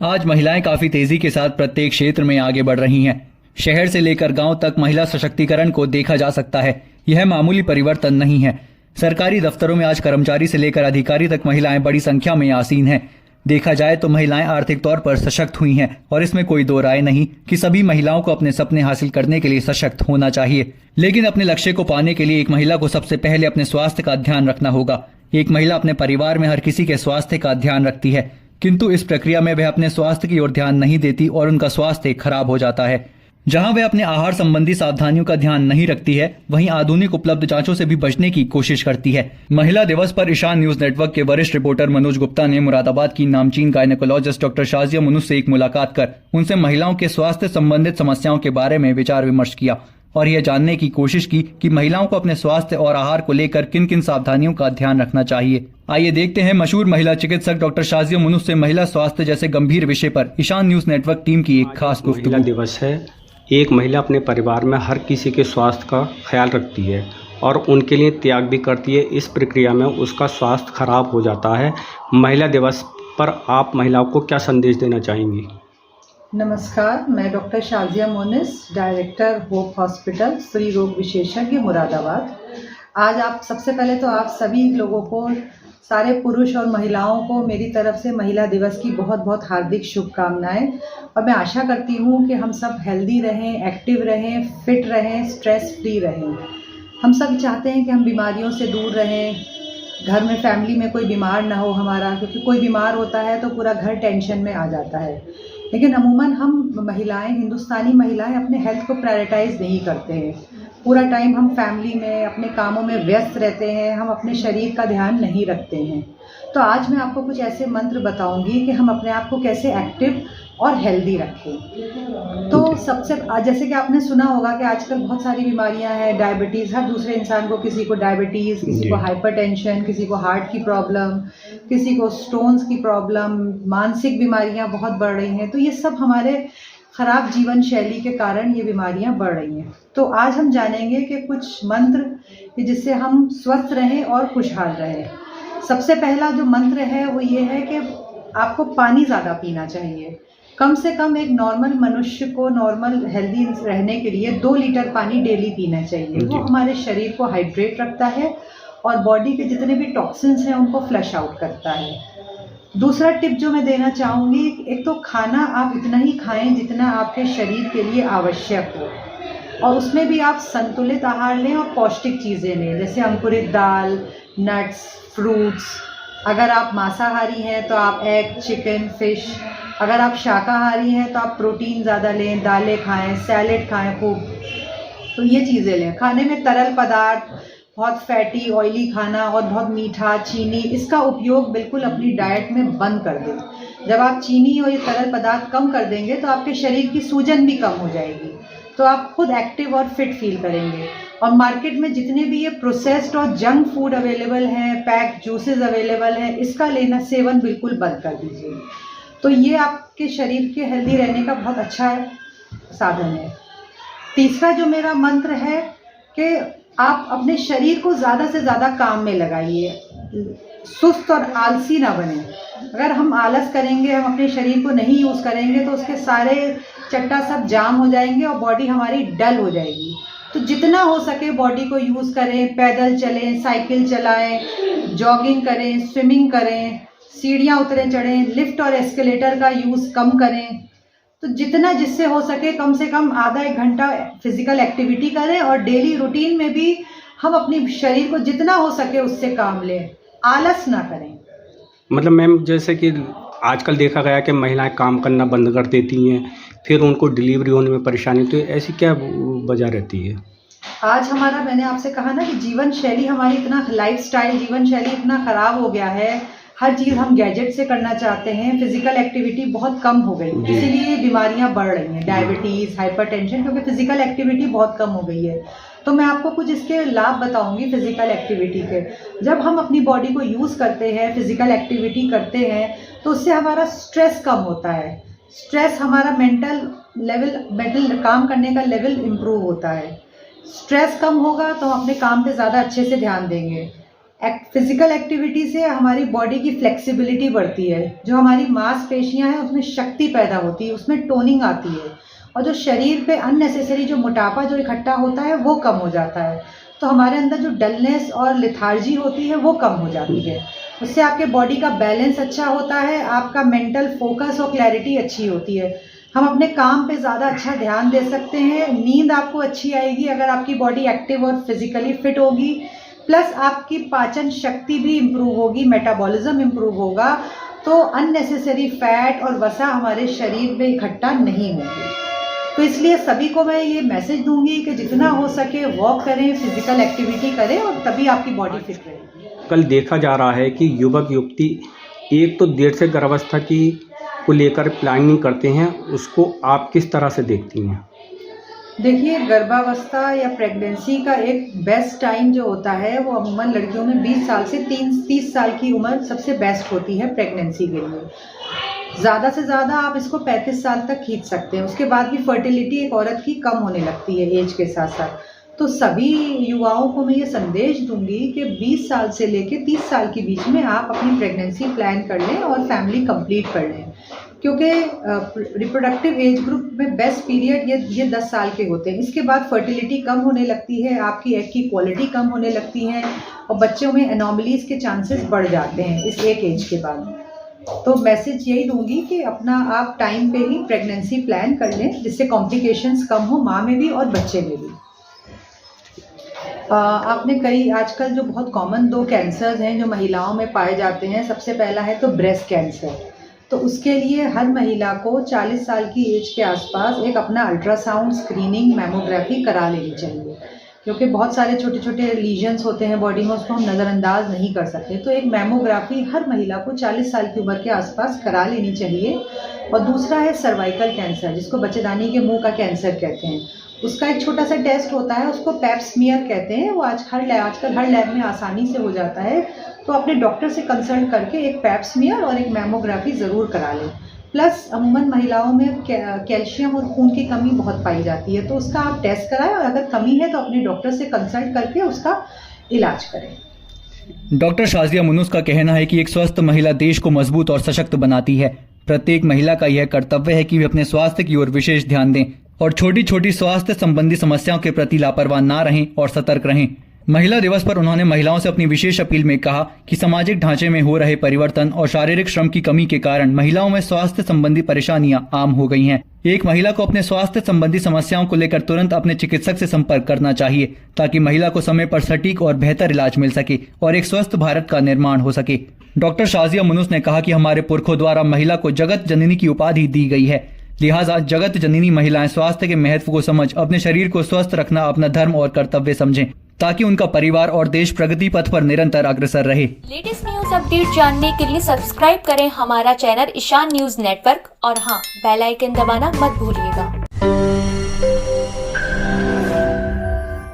आज महिलाएं काफी तेजी के साथ प्रत्येक क्षेत्र में आगे बढ़ रही हैं। शहर से लेकर गांव तक महिला सशक्तिकरण को देखा जा सकता है। यह मामूली परिवर्तन नहीं है। सरकारी दफ्तरों में आज कर्मचारी से लेकर अधिकारी तक महिलाएं बड़ी संख्या में आसीन हैं। देखा जाए तो महिलाएं आर्थिक तौर पर सशक्त हुई हैं और इसमें कोई दो राय नहीं कि सभी महिलाओं को अपने सपने हासिल करने के लिए सशक्त होना चाहिए। लेकिन अपने लक्ष्य को पाने के लिए एक महिला को सबसे पहले अपने स्वास्थ्य का ध्यान रखना होगा। एक महिला अपने परिवार में हर किसी के स्वास्थ्य का ध्यान रखती है, किंतु इस प्रक्रिया में वह अपने स्वास्थ्य की ओर ध्यान नहीं देती और उनका स्वास्थ्य खराब हो जाता है। जहां वह अपने आहार संबंधी सावधानियों का ध्यान नहीं रखती है, वहीं आधुनिक उपलब्ध जांचों से भी बचने की कोशिश करती है। महिला दिवस पर ईशान न्यूज नेटवर्क के वरिष्ठ रिपोर्टर मनोज गुप्ता ने मुरादाबाद की नामचीन गायनेकोलॉजिस्ट डॉक्टर शाजिया मुनुस से एक मुलाकात कर उनसे महिलाओं के स्वास्थ्य संबंधित समस्याओं के बारे में विचार विमर्श किया और यह जानने की कोशिश की कि महिलाओं को अपने स्वास्थ्य और आहार को लेकर किन किन सावधानियों का ध्यान रखना चाहिए। आइए देखते हैं मशहूर महिला चिकित्सक डॉक्टर शाजिया मुनुस से महिला स्वास्थ्य जैसे गंभीर विषय पर ईशान न्यूज नेटवर्क टीम की एक खास गुफ्तगू। महिला दिवस है। एक महिला अपने परिवार में हर किसी के स्वास्थ्य का ख्याल रखती है और उनके लिए त्याग भी करती है। इस प्रक्रिया में उसका स्वास्थ्य खराब हो जाता है। महिला दिवस पर आप महिलाओं को क्या संदेश देना चाहेंगी? नमस्कार, मैं doctor Shazia Munis, director Hope hospital, स्त्री रोग विशेषज्ञ, मुरादाबाद। आज आप सबसे पहले तो आप सभी लोगों को, सारे पुरुष और महिलाओं को मेरी तरफ से महिला दिवस की बहुत बहुत हार्दिक शुभकामनाएं। और मैं आशा करती हूँ कि हम सब हेल्दी रहें, एक्टिव रहें, फिट रहें, स्ट्रेस फ्री रहें। हम सब चाहते हैं कि हम बीमारियों से दूर रहें, घर में फैमिली में कोई बीमार ना हो हमारा, क्योंकि कोई बीमार होता है तो पूरा घर टेंशन में आ जाता है। लेकिन अमूमन हम महिलाएं, हिंदुस्तानी महिलाएं अपने हेल्थ को प्रायोरिटाइज नहीं करते हैं। पूरा टाइम हम फैमिली में अपने कामों में व्यस्त रहते हैं, हम अपने शरीर का ध्यान नहीं रखते हैं। तो आज मैं आपको कुछ ऐसे मंत्र बताऊंगी कि हम अपने आप को कैसे एक्टिव और हेल्दी रखें। तो सबसे जैसे कि आपने सुना होगा कि आजकल बहुत सारी बीमारियां हैं, डायबिटीज़, हर दूसरे इंसान को, किसी को डायबिटीज़, किसी को हाइपरटेंशन, किसी को हार्ट की प्रॉब्लम, किसी को स्टोन्स की प्रॉब्लम, मानसिक बीमारियां बहुत बढ़ रही हैं। तो ये सब हमारे ख़राब जीवन शैली के कारण ये बीमारियां बढ़ रही हैं। तो आज हम जानेंगे कि कुछ मंत्र कि जिससे हम स्वस्थ रहें और खुशहाल रहें। सबसे पहला जो मंत्र है वो ये है कि आपको पानी ज़्यादा पीना चाहिए। कम से कम एक नॉर्मल मनुष्य को नॉर्मल हेल्दी रहने के लिए 2 लीटर पानी डेली पीना चाहिए। वो हमारे शरीर को हाइड्रेट रखता है और बॉडी के जितने भी टॉक्सिन्स हैं उनको फ्लश आउट करता है। दूसरा टिप जो मैं देना चाहूँगी, एक तो खाना आप उतना ही खाएं जितना आपके शरीर के लिए आवश्यक हो, और उसमें भी आप संतुलित आहार लें और पौष्टिक चीज़ें लें, जैसे अंकुरित दाल, नट्स, फ्रूट्स। अगर आप मांसाहारी हैं तो आप एग, चिकन, फिश। अगर आप शाकाहारी हैं तो आप प्रोटीन ज़्यादा लें, दालें खाएं, सैलेड खाएं खूब। तो ये चीज़ें लें। खाने में तरल पदार्थ, बहुत फैटी ऑयली खाना और बहुत मीठा, चीनी, इसका उपयोग बिल्कुल अपनी डाइट में बंद कर दें। जब आप चीनी और ये तरल पदार्थ कम कर देंगे तो आपके शरीर की सूजन भी कम हो जाएगी, तो आप खुद एक्टिव और फिट फील करेंगे। और मार्केट में जितने भी ये प्रोसेस्ड और जंक फूड अवेलेबल हैं, पैक जूसेस अवेलेबल हैं, इसका लेना सेवन बिल्कुल बंद कर दीजिए। तो ये आपके शरीर के हेल्दी रहने का बहुत अच्छा साधन है। तीसरा जो मेरा मंत्र है कि आप अपने शरीर को ज़्यादा से ज़्यादा काम में लगाइए, सुस्त और आलसी ना बने। अगर हम आलस करेंगे, हम अपने शरीर को नहीं यूज़ करेंगे तो उसके सारे चट्टा सब जाम हो जाएंगे और बॉडी हमारी डल हो जाएगी। तो जितना हो सके बॉडी को यूज़ करें, पैदल चलें, साइकिल चलाएं, जॉगिंग करें, स्विमिंग करें, सीढ़ियाँ उतरें चढ़ें, लिफ्ट और एस्केलेटर का यूज़ कम करें। तो जितना जिससे हो सके कम से कम आधा 1 घंटा फिजिकल एक्टिविटी करें और डेली रूटीन में भी हम अपने शरीर को जितना हो सके उससे काम लें, आलस ना करें। मतलब मैम, जैसे कि आजकल देखा गया कि महिलाएं काम करना बंद कर देती हैं, फिर उनको डिलीवरी होने में परेशानी, तो ऐसी क्या वजह रहती है? आज हमारा, मैंने आपसे कहा ना कि जीवन शैली हमारी इतना, लाइफस्टाइल जीवन शैली इतना ख़राब हो गया है। हर चीज़ हम गैजेट से करना चाहते हैं, फिजिकल एक्टिविटी बहुत कम हो गई, इसीलिए बीमारियां बढ़ रही हैं, डायबिटीज़, हाइपरटेंशन, क्योंकि फिजिकल एक्टिविटी बहुत कम हो गई है। तो मैं आपको कुछ इसके लाभ बताऊंगी फिजिकल एक्टिविटी के। जब हम अपनी बॉडी को यूज़ करते हैं, फिजिकल एक्टिविटी करते हैं, तो उससे हमारा स्ट्रेस कम होता है। स्ट्रेस हमारा मेंटल काम करने का लेवल इम्प्रूव होता है। स्ट्रेस कम होगा तो हम अपने काम पे ज़्यादा अच्छे से ध्यान देंगे। फिजिकल एक्टिविटी से हमारी बॉडी की फ्लेक्सिबिलिटी बढ़ती है, जो हमारी मांसपेशियां हैं उसमें शक्ति पैदा होती है, उसमें टोनिंग आती है, और जो शरीर पे अननेसेसरी जो मोटापा जो इकट्ठा होता है वो कम हो जाता है। तो हमारे अंदर जो डलनेस और लेथार्जी होती है वो कम हो जाती है। उससे आपके बॉडी का बैलेंस अच्छा होता है, आपका मेंटल फोकस और क्लैरिटी अच्छी होती है। हम अपने काम पे ज़्यादा अच्छा ध्यान दे सकते हैं। नींद आपको अच्छी आएगी अगर आपकी बॉडी एक्टिव और फिजिकली फिट होगी। प्लस आपकी पाचन शक्ति भी इम्प्रूव होगी, मेटाबॉलिज्म इम्प्रूव होगा, तो अननेसेसरी फैट और वसा हमारे शरीर में इकट्ठा नहीं होगी। तो इसलिए सभी को मैं ये मैसेज दूंगी कि जितना हो सके वॉक करें, फिजिकल एक्टिविटी करें, और तभी आपकी बॉडी फिट रहेगी। कल देखा जा रहा है कि युवक युवती एक तो देर से गर्भावस्था की को लेकर प्लानिंग करते हैं, उसको आप किस तरह से देखती हैं? देखिए, गर्भावस्था या प्रेगनेंसी का एक बेस्ट टाइम जो होता है वो अमूमन लड़कियों में 20 साल से 30 साल की उम्र सबसे बेस्ट होती है प्रेगनेंसी के लिए। ज़्यादा से ज़्यादा आप इसको 35 साल तक खींच सकते हैं। उसके बाद की फर्टिलिटी एक औरत की कम होने लगती है एज के साथ साथ। तो सभी युवाओं को मैं ये संदेश दूंगी कि 20 साल से लेके 30 साल के बीच में आप अपनी प्रेगनेंसी प्लान कर लें और फैमिली कंप्लीट कर लें, क्योंकि रिप्रोडक्टिव एज ग्रुप में बेस्ट पीरियड ये 10 साल के होते हैं। इसके बाद फर्टिलिटी कम होने लगती है, आपकी एग की क्वालिटी कम होने लगती है, और बच्चों में एनोमलीज के चांसेस बढ़ जाते हैं इस एक एज के बाद। तो मैसेज यही दूंगी कि अपना आप टाइम पे ही प्रेगनेंसी प्लान कर लें, जिससे कॉम्प्लिकेशंस कम हो, माँ में भी और बच्चे में भी। आपने कई आजकल जो बहुत कॉमन 2 कैंसर्स हैं जो महिलाओं में पाए जाते हैं। सबसे पहला है तो ब्रेस्ट कैंसर। तो उसके लिए हर महिला को 40 साल की एज के आसपास एक अपना अल्ट्रासाउंड स्क्रीनिंग मैमोग्राफी करा लेनी चाहिए, क्योंकि बहुत सारे छोटे छोटे लीजन्स होते हैं बॉडी में, उसको हम नज़रअंदाज नहीं कर सकते। तो एक मैमोग्राफी हर महिला को 40 साल की उम्र के आसपास करा लेनी चाहिए। और दूसरा है सर्वाइकल कैंसर, जिसको बच्चेदानी के मुंह का कैंसर कहते हैं। उसका एक छोटा सा टेस्ट होता है, उसको पैप स्मीयर कहते हैं। वो आजकल हर लैब में आसानी से हो जाता है। तो अपने डॉक्टर से कंसल्ट करके एक पैप स्मीयर और एक मैमोग्राफी ज़रूर करा लें। प्लस अमूमन महिलाओं में कैल्शियम और खून की कमी बहुत पाई जाती है, तो उसका आप टेस्ट कराएं, और अगर कमी है तो अपने डॉक्टर से कंसल्ट करके उसका इलाज करें। डॉक्टर शाजिया मुनुस का कहना है कि एक स्वस्थ महिला देश को मजबूत और सशक्त बनाती है। प्रत्येक महिला का यह कर्तव्य है कि वे अपने स्वास्थ्य की ओर विशेष ध्यान दें और छोटी छोटी स्वास्थ्य संबंधी समस्याओं के प्रति लापरवाह ना रहें और सतर्क रहें। महिला दिवस पर उन्होंने महिलाओं से अपनी विशेष अपील में कहा कि सामाजिक ढांचे में हो रहे परिवर्तन और शारीरिक श्रम की कमी के कारण महिलाओं में स्वास्थ्य संबंधी परेशानियां आम हो गई हैं। एक महिला को अपने स्वास्थ्य संबंधी समस्याओं को लेकर तुरंत अपने चिकित्सक से संपर्क करना चाहिए, ताकि महिला को समय पर सटीक और बेहतर इलाज मिल सके और एक स्वस्थ भारत का निर्माण हो सके। डॉक्टर शाजिया मुनुस ने कहा कि हमारे पुरखों द्वारा महिला को जगत जननी की उपाधि दी गई है, लिहाजा जगत जननी महिलाएं स्वास्थ्य के महत्व को समझ अपने शरीर को स्वस्थ रखना अपना धर्म और कर्तव्य समझें, ताकि उनका परिवार और देश प्रगति पथ पर निरंतर अग्रसर रहे। लेटेस्ट न्यूज अपडेट जानने के लिए सब्सक्राइब करें हमारा चैनल ईशान न्यूज नेटवर्क, और हाँ, बेल आइकन दबाना मत भूलिएगा।